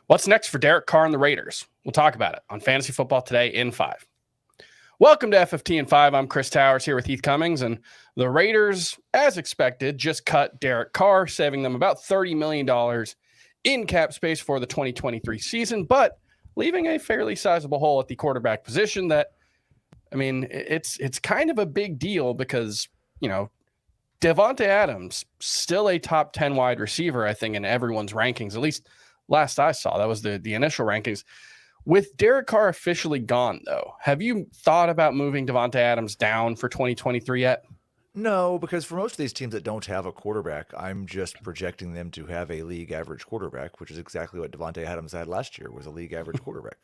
What's next for Derek Carr and the Raiders? We'll talk about it on Fantasy Football Today in 5. Welcome to FFT in 5. I'm Chris Towers here with Heath Cummings, and the Raiders, as expected, just cut Derek Carr, saving them about $30 million in cap space for the 2023 season, but leaving a fairly sizable hole at the quarterback position that, I mean, it's kind of a big deal because, you know, Devonta Adams, still a top 10 wide receiver, I think, in everyone's rankings, at least last I saw. That was the initial rankings. With Derek Carr officially gone, though, have you thought about moving Devonta Adams down for 2023 yet? No, because for most of these teams that don't have a quarterback, I'm just projecting them to have a league average quarterback, which is exactly what Devonta Adams had last year, was a league average quarterback.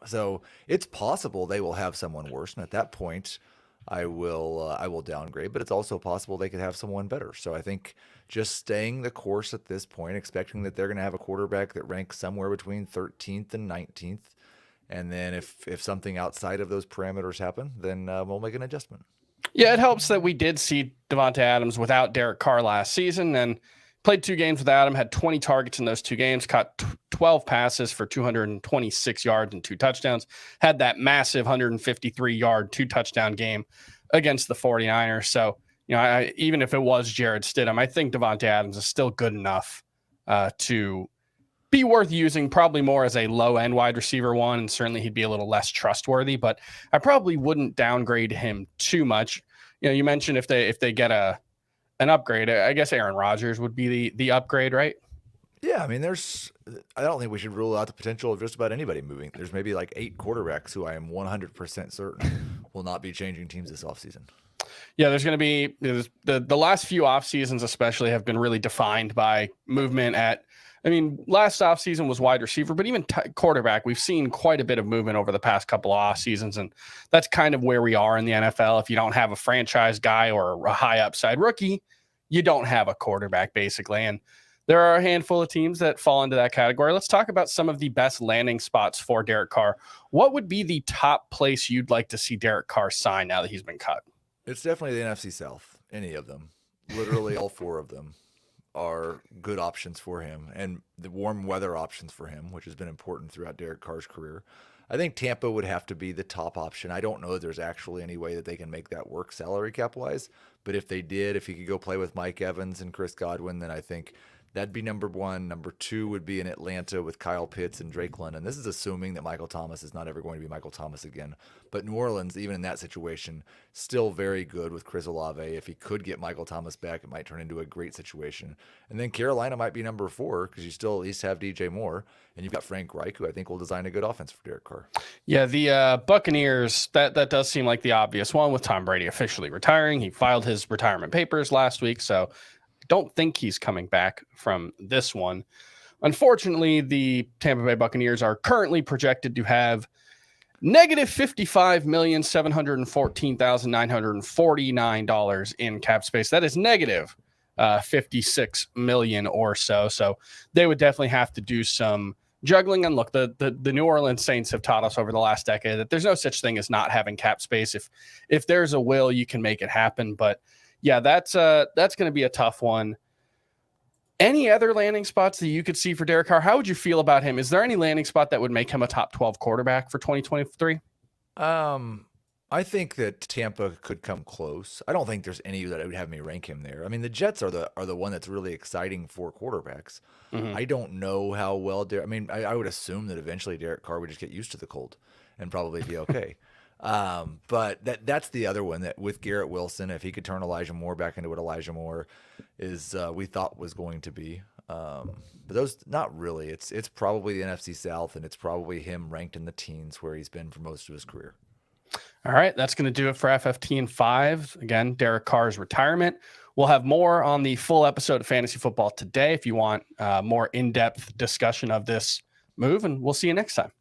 So it's possible they will have someone worse, and at that point, I will downgrade. But it's also possible they could have someone better. So I think just staying the course at this point, expecting that they're going to have a quarterback that ranks somewhere between 13th and 19th, and then if something outside of those parameters happen, then we'll make an adjustment. Yeah, it helps that we did see Devonta Adams without Derek Carr last season and played 2 games without him, had 20 targets in those 2 games, caught 12 passes for 226 yards and 2 touchdowns, had that massive 153-yard 2-touchdown game against the 49ers. So, you know, even if it was Jarrett Stidham, I think Devonta Adams is still good enough to be worth using, probably more as a low-end wide receiver one, and certainly he'd be a little less trustworthy, but I probably wouldn't downgrade him too much. You know, you mentioned if they get an upgrade, I guess Aaron Rodgers would be the upgrade, right? Yeah, I mean, I don't think we should rule out the potential of just about anybody moving. There's maybe like 8 quarterbacks who I am 100% certain will not be changing teams this offseason. Yeah, there's going to be the last few off seasons especially have been really defined by movement at, I mean, last offseason was wide receiver, but even quarterback, we've seen quite a bit of movement over the past couple of off seasons, and that's kind of where we are in the NFL. If you don't have a franchise guy or a high upside rookie, you don't have a quarterback, basically. And there are a handful of teams that fall into that category. Let's talk about some of the best landing spots for Derek Carr. What would be the top place you'd like to see Derek Carr sign now that he's been cut? It's definitely the NFC South, any of them. Literally all 4 of them are good options for him, and the warm weather options for him, which has been important throughout Derek Carr's career. I think Tampa would have to be the top option. I don't know that there's actually any way that they can make that work salary cap wise, but if they did, if he could go play with Mike Evans and Chris Godwin, then I think that'd be number 1. Number 2 would be in Atlanta with Kyle Pitts and Drake London. This is assuming that Michael Thomas is not ever going to be Michael Thomas again. But New Orleans, even in that situation, still very good with Chris Olave. If he could get Michael Thomas back, it might turn into a great situation. And then Carolina might be number 4 because you still at least have DJ Moore. And you've got Frank Reich, who I think will design a good offense for Derek Carr. Yeah, the Buccaneers, that does seem like the obvious one with Tom Brady officially retiring. He filed his retirement papers last week, so don't think he's coming back from this one. Unfortunately, the Tampa Bay Buccaneers are currently projected to have negative $55,714,949 in cap space. That is negative 56 million or so. So they would definitely have to do some juggling. And look, the New Orleans Saints have taught us over the last decade that there's no such thing as not having cap space. If there's a will, you can make it happen. But yeah, that's going to be a tough one. Any other landing spots that you could see for Derek Carr? How would you feel about him? Is there any landing spot that would make him a top 12 quarterback for 2023? I think that Tampa could come close. I don't think there's any that would have me rank him there. I mean, the Jets are the one that's really exciting for quarterbacks. Mm-hmm. I don't know how well I would assume that eventually Derek Carr would just get used to the cold and probably be okay. But that's the other one that with Garrett Wilson, if he could turn Elijah Moore back into what Elijah Moore is, we thought was going to be. But those, not really. It's probably the NFC South, and it's probably him ranked in the teens where he's been for most of his career. All right, that's going to do it for FFT in 5. Again, Derek Carr's retirement. We'll have more on the full episode of Fantasy Football Today if you want more in-depth discussion of this move, and we'll see you next time.